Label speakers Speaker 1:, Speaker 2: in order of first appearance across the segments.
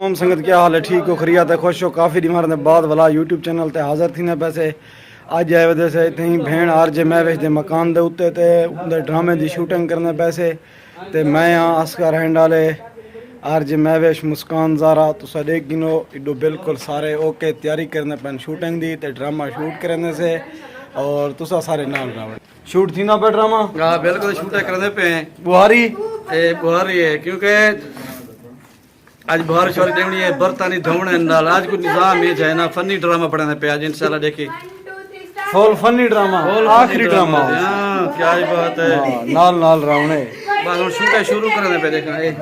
Speaker 1: ओम संगत क्या हाल है? ठीक हो? खरियात है? खुश हो? काफ़ी दिमाग ने बाद वाला यूट्यूब चैनल ते हाज़र थी ना पैसे अज आए वजह से इतनी भेण आरजे महवेश के मकान दे उत्ते ते उनके ड्रामे की शूटिंग करने पैसे ते मैं हाँ अस्कर हैंड वाले आरजे महवेश मुस्कान ज़ारा तुसा देख गिनो इडो बिल्कुल सारे ओके तैयारी करने पैन शूटिंग दी ते ड्रामा शूट करने से और तुसा सारे नाल रावण शूट थी ना पे ड्रामा।
Speaker 2: हाँ बिल्कुल शूट करते पे हैं
Speaker 1: बुहारी
Speaker 2: बुहारी है क्योंकि आज बुहार शोर देवनी है बर्तानी धोने नाल आज कुछ निजाम ये है ना फनी ड्रामा पढ़ाने पे आज इंशाल्लाह देखी
Speaker 1: फुल फनी ड्रामा आखिरी ड्रामा।
Speaker 2: हाँ क्या ही बात है
Speaker 1: नाल नाल रावणे
Speaker 2: बस हम शूट शुरू करने पे देखना है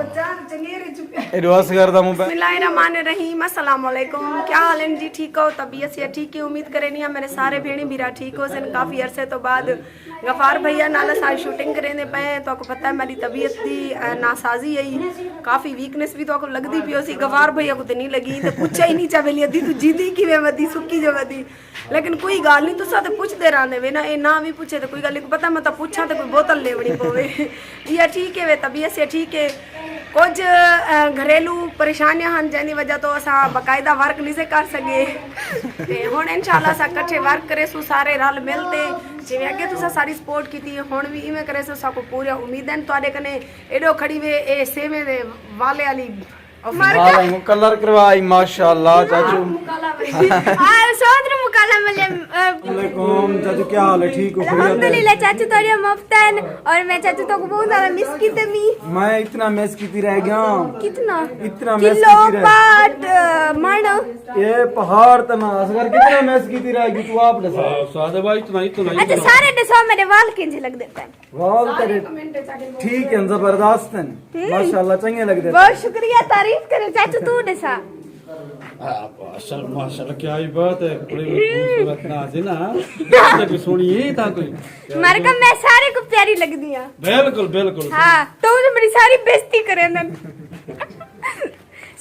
Speaker 3: बिस्मिल्लाहिर्रहमानिर्रहीम अस्सलाम वालेकुम। क्या हाल है जी? ठीक हो? तबीयत से ठीक है? उम्मीद करें नहीं मेरे सारे भेड़े भीरा ठीक हो सन। काफ़ी अरसे तो बाद गफार भैया नाल सारी शूटिंग करेंदे पे तो आपको पता है मेरी तबीयत की नासाजी आई काफ़ी वीकनेस भी तो आपको लगती पी सी। गफार भैया को तो नहीं लगी तो पूछा ही नहीं चाहे अद्धी तू जीदी कि वधी सुक्की जो वधी लेकिन कोई गल नहीं तुसा तो पुछते रहने वे ना ये ना भी पूछे तो कोई गल नहीं पता मैं तो पूछा तो कोई बोतल लेवनी पवे या ठीक है वे तबीयत से ठीक है। कुछ घरेलू परेशानियां हैं जिनकी वजह तो असा बाकायदा वर्क नहीं से कर सके हुण इंशाल्लाह असा कट्ठे वर्क करे सो सारे रल मिलते जिवें अगे तुसा सारी सपोर्ट की हुण भी इवें करे सो साको पूरी उम्मीद है तुहाडे कने एडो खड़ी वे ए सेवे दे वाले वाली
Speaker 1: कलर करवाई माशाल्लाह चाचू। चाचू क्या हाल है? ठीक हो?
Speaker 4: अल्हम्दुलिल्लाह चाचू तोड़िया मफ्तन और मैं चाचू तो को बहुत ज्यादा मिस की ते मी
Speaker 1: मैं इतना मिस की रह गया
Speaker 4: कितना
Speaker 1: इतना मिस
Speaker 4: किलो
Speaker 1: की
Speaker 4: पाट मन
Speaker 1: ये पहाड़ तना असगर कितना मिस की रह गई तू आप दसा
Speaker 2: स्वाद भाई इतना
Speaker 4: अच्छा सारे दसो मेरे वाल किंज लग देता है
Speaker 1: वाल तेरे ठीक है जबरदस्त है माशाल्लाह चंगे लग दे।
Speaker 4: बहुत शुक्रिया तारीफ करे चाचू तू दसा
Speaker 2: माशाल्लाह क्या ही बात है बड़ी खूबसूरत नाज़िना ना सुनी था कोई
Speaker 4: मारे का मैं सारे को प्यारी लग दिया
Speaker 2: बिल्कुल बिल्कुल
Speaker 4: हां तो मेरी सारी बेइज्जती करे ना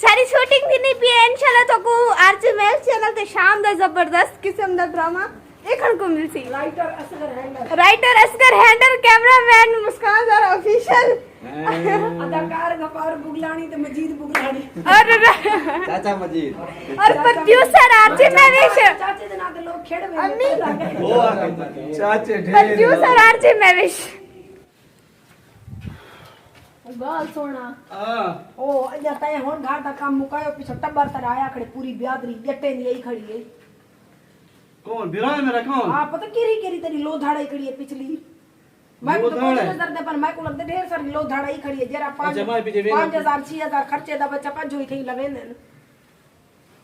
Speaker 4: सारी शूटिंग भी नहीं पी इंशाल्लाह तो को आरजे मेल चैनल ते शाम दा जबरदस्त किस्म दा ड्रामा देखण को मिलसी। राइटर असगर हैंडल कैमरामैन मुस्कान ज़ारा ऑफिशियल
Speaker 3: अदाकार गफार बुगलानी ते मजीद बुगलानी
Speaker 4: और
Speaker 2: चाचा मजीद
Speaker 4: और प्रोड्यूसर आरजे महवेश
Speaker 3: चाचे दे नाल लोग खेड़वे
Speaker 4: अम्मी
Speaker 1: चाचे
Speaker 4: प्रोड्यूसर आरजे महवेश
Speaker 3: गाल सोना
Speaker 2: हां
Speaker 3: ओ अजा तय हुन घाट दा काम मुकायो पिछो टब्बर तर आया खड़े पूरी ब्यादरी जट्टे दी आई खड़ी है
Speaker 2: कौन बिराए मेरा कौन
Speaker 3: हां पता केरी तेरी लो धाड़ाई खड़ी है पिछली मैं तो कुछ नजर दे पर मैं को लगदे ढेर सारी लो धाड़ाई खड़ी है जरा 5000 6000 खर्चे दा बच्चा पंज हुई थी लवेंदे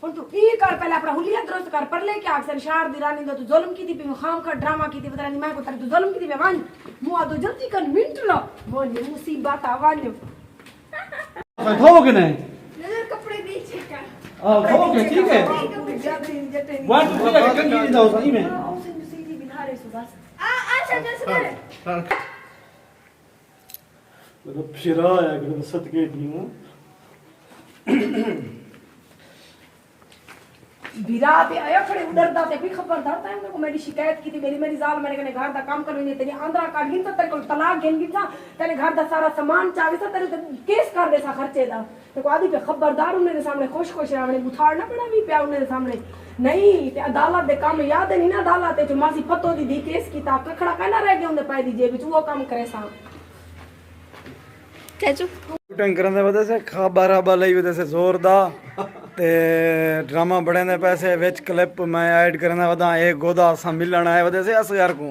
Speaker 3: हुन तू की कर पहले अपना हुलिया दुरुस्त कर पर ले के अक्सर शार दी रानी तू जुल्म की थी खाम का ड्रामा की थी पता नहीं मैं को तेरे तू जुल्म की थी वन मुआ तो जल्दी कर मिनट लो बोल मुसीबत आवाज
Speaker 2: हो के नहीं
Speaker 4: नजर कपड़े नीचे का
Speaker 2: हो के ठीक है वन टू थ्री का कंगी जाओ सही में
Speaker 3: सीधी बिना रे सुबह
Speaker 4: अच्छा जैसे
Speaker 1: मतलब फिरा है कि सतगेट नहीं हूं
Speaker 3: बिरा पे आया खड़े उधर ते भी खबरदार था उनको मेरी शिकायत की थी मेरी जाल मेरे कने घर दा काम करनी तेरी आंध्रा काट गिन तो तेरे को तलाक गिन गिन था तेरे घर दा सारा सामान चावे सा तेरे केस कर दे सा खर्चे दा ते को आदि पे खबरदार उन्हें सामने खुश खुश रावणे बुथाड़ना पड़ा भी पे उन्हें सामने नहीं ते अदालत दे काम याद नहीं ना अदालत ते मासी पतो दी केस की ता कखड़ा कहना रह गया उनदे पाए दी जेब वो काम करे सा
Speaker 4: चाचू
Speaker 1: शूटिंग करने वजह से खबर लई वजह से जोर दा ते ड्रामा बढ़ने पैसे विच क्लिप मैं ऐड करने वदा एक गोदा सा मिलना है वजह से असगर को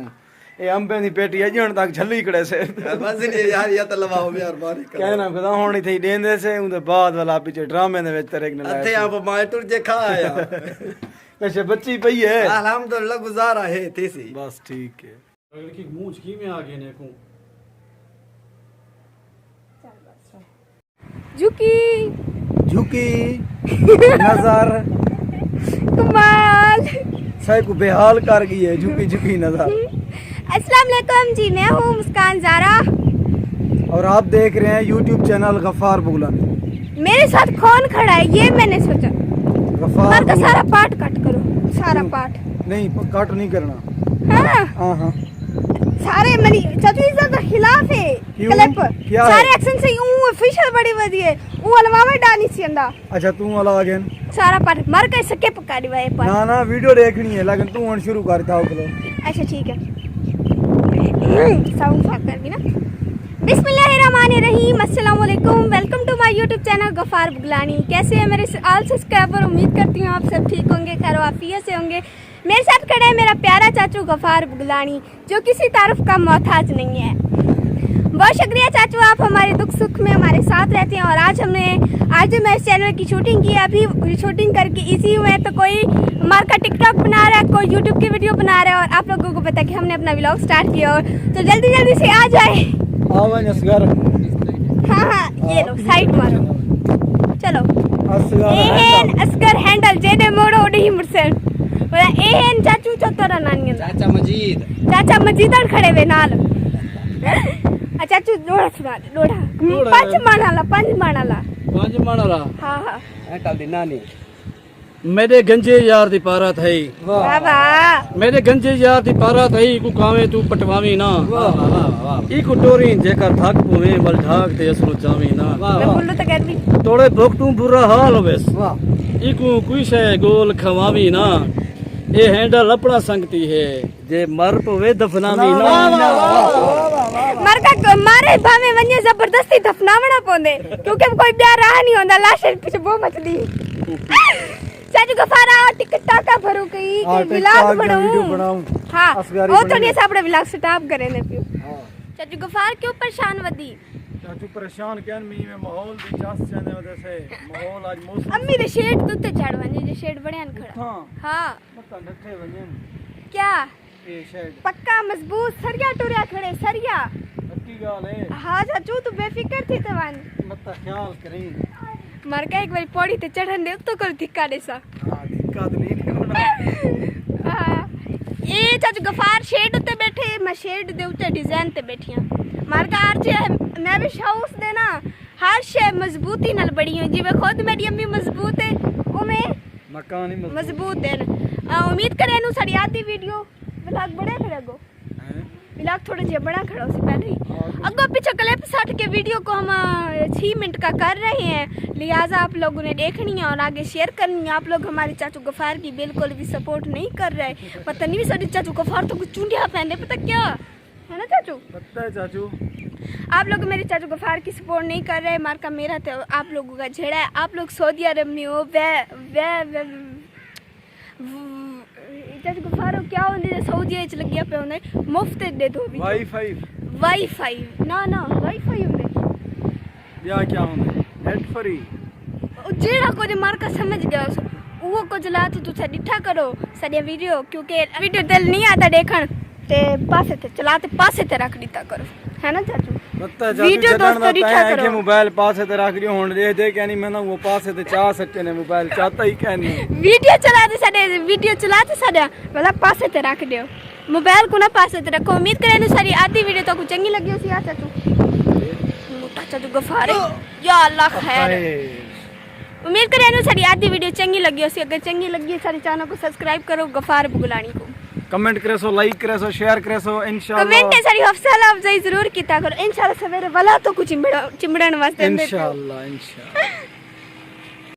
Speaker 1: ए अंबे दी पेटी अजण तक झल्ली कड़े से
Speaker 2: बस नहीं यार या तो लवाओ यार बारी
Speaker 1: कहना खुदा होनी थी देंदे से उनदे बाद वाला पीछे ड्रामे दे विच तेरे ने
Speaker 2: अथे आप माए टुर जे खाया
Speaker 1: वैसे बच्ची पई है
Speaker 2: अल्हम्दुलिल्लाह गुजारा है तेसी
Speaker 1: बस ठीक है
Speaker 2: अगर की मूंछ की में आ गए ने को
Speaker 4: झुकी
Speaker 1: नजर
Speaker 4: कमाल
Speaker 1: सही को बेहाल कर गई है झुकी नजर।
Speaker 4: अस्सलाम वालेकुम जी मैं हूँ मुस्कान ज़ारा
Speaker 1: और आप देख रहे हैं यूट्यूब चैनल गफार बुगलान।
Speaker 4: मेरे साथ कौन खड़ा है ये मैंने सोचा
Speaker 1: गफार
Speaker 4: का सारा पार्ट कट करो सारा पार्ट
Speaker 1: नहीं कट नहीं करना।
Speaker 4: हाँ
Speaker 1: हाँ हाँ
Speaker 4: सारे मनी चाचू इस के खिलाफ है
Speaker 1: क्यों?
Speaker 4: क्लिप
Speaker 1: क्या है?
Speaker 4: सारे एक्शन से ऊ ऑफिशियल बड़ी वधी है ऊ अलवा में डानी सी अंदा
Speaker 1: अच्छा तू वाला आ गया
Speaker 4: सारा पर मर के स्किप कर वे पर
Speaker 1: ना ना वीडियो देखनी है लेकिन तू हुन शुरू कर दाओ करो
Speaker 4: अच्छा ठीक है साउंड फाक कर भी ना बिस्मिल्लाहिर्रहमानिर्रहीम अस्सलाम वालेकुम welcome to my YouTube channel Gafar Buglani. कैसे हैं मेरे ऑल सब्सक्राइबर? उम्मीद करती हूँ आप सब ठीक होंगे, खैर वाफियत से होंगे। मेरे साथ खड़े हैं मेरा प्यारा चाचू गफार बुगलानी जो किसी तारीफ का मोहताज नहीं है। बहुत शुक्रिया चाचू, आप हमारे दुख सुख में हमारे साथ रहते हैं। और आज मैं इस चैनल की शूटिंग की, अभी शूटिंग करके इसी में तो कोई हमारा का टिकटॉक बना रहा है, कोई यूट्यूब की वीडियो बना रहा है और आप लोगों को पता है कि हमने अपना व्लॉग स्टार्ट किया और तो जल्दी से आ जाए।
Speaker 1: आवन असगर
Speaker 4: हाँ ये लो साइड मारो चलो।
Speaker 1: असगर
Speaker 4: असगर हैंडल जेने मोड़ो उड़ी मुरसेन बोला एहन चाचू चतरा नानी चाचा मजीद खड़े वे नाल चाचू लोड़ा सुना लोड़ा पांच मानाला हाँ हाँ
Speaker 2: मेरे गंजे यार दी पारा थई
Speaker 4: बाबा
Speaker 2: मेरे गंजे यार दी पारा थई को कावे तू पटवावी ना ई को टोरी जेकर थक पुवे बल ढाक ते असलो जावी ना
Speaker 4: मैं बोलो तो कर भी
Speaker 2: तोड़े भोग तू बुरा हाल होवेस ई को कोई शे गोल खवावी ना ये हैंडल अपना संगती है जे मर पवे दफनावी ना
Speaker 4: मरका मारे भावे वन्य जबरदस्ती दफनावना पोंदे क्योंकि कोई प्यार रहा नहीं होंदा लाश पीछे वो मचली चाचू गफारा टिकट का भरो कई व्लॉग बनाऊं हां ओ तो नहीं सापड़े व्लॉग स्टॉप करे ने पियो चाचू गफार क्यों परेशान वदी
Speaker 1: चाचू परेशान क्या मी में माहौल भी चास जाने वजह से माहौल आज मौसम
Speaker 4: अम्मी रे शेड दुते चढ़वाने जे शेड बढ़िया खड़ा हां
Speaker 1: मत नठे वने
Speaker 4: क्या
Speaker 1: ये शेड
Speaker 4: पक्का मजबूत सरिया टुरिया खड़े सरिया
Speaker 1: पक्की गाल है
Speaker 4: हां चाचू तू बेफिक्र थी तवान
Speaker 1: मत ख्याल करी
Speaker 4: मर का एक बार पौड़ी ते चढ़न दे तो कर धिक्का दे सा
Speaker 1: हां दिक्कत नहीं करना
Speaker 4: ये चाचू गफार शेड उते बैठे मैं शेड दे उते डिजाइन ते बैठियां मार का आर जे मैं भी हाउस देना हर शे मजबूती नाल बड़ी हुई जिवे खुद मेरी अम्मी मजबूत है ओमे
Speaker 1: मकान ही
Speaker 4: मजबूत है उम्मीद करे नु साडी आधी वीडियो व्लॉग बड़े करेगो व्लॉग थोड़ा जे बड़ा खड़ा उसे पहले ही अगो पीछे क्लिप साट के वीडियो को हम 6 मिनट का कर रहे हैं, लिहाजा आप लोगों ने देखनी है और आगे शेयर करनी है। आप लोग हमारे चाचू गफार की बिल्कुल भी सपोर्ट नहीं कर रहे, पता नहीं साड़ी चाचू गफार तो कुछ चूंडिया पहने पता क्या है ना चाचू,
Speaker 1: पता है चाचू
Speaker 4: आप लोग मेरे चाचू गफार की सपोर्ट नहीं कर रहे। मार का मेरा तो आप लोगों का झेड़ा है, आप लोग सऊदी अरब में हो चाचू गफारो क्या होने सऊदी च लगिया पे होने मुफ्त दे दो वाईफाई ना वाईफाई होने
Speaker 1: या क्या होने नेट फ्री
Speaker 4: जेड़ा को जे मार का समझ गया वो को जला तो तुसा डिठा करो साडी वीडियो क्योंकि वीडियो दिल नहीं आता देखण ते पासे ते चलाते पासे ते रख दीता करो है ना चाचू
Speaker 1: पता है
Speaker 4: वीडियो दोस्तों डिठा करो
Speaker 1: के मोबाइल पासे ते रख दियो हुन दे क्या नहीं मैंने वो पासे ते चा सच्चे ने मोबाइल चाहता ही क्या नहीं
Speaker 4: वीडियो चलाते साडे मतलब पासे ते रख दियो मोबाइल को ना पासे ते रखो। उम्मीद करे नु सारी आधी वीडियो तो कुछ चंगी लगी होसी। आ चाचू मोटा चाचू गफार या अल्लाह खैर, उम्मीद करे नु सारी आधी वीडियो चंगी लगी होसी। अगर चंगी लगी है सारे चैनल को सब्सक्राइब करो गफार बुगलानी को,
Speaker 1: कमेंट करे सो लाइक करे सो शेयर करे सो इंशाल्लाह
Speaker 4: कमेंट है सारी हौसला अफजाई जरूर कीता करो इंशाल्लाह सवेरे वाला तो कुछ चिमड़न वास्ते
Speaker 1: इंशाल्लाह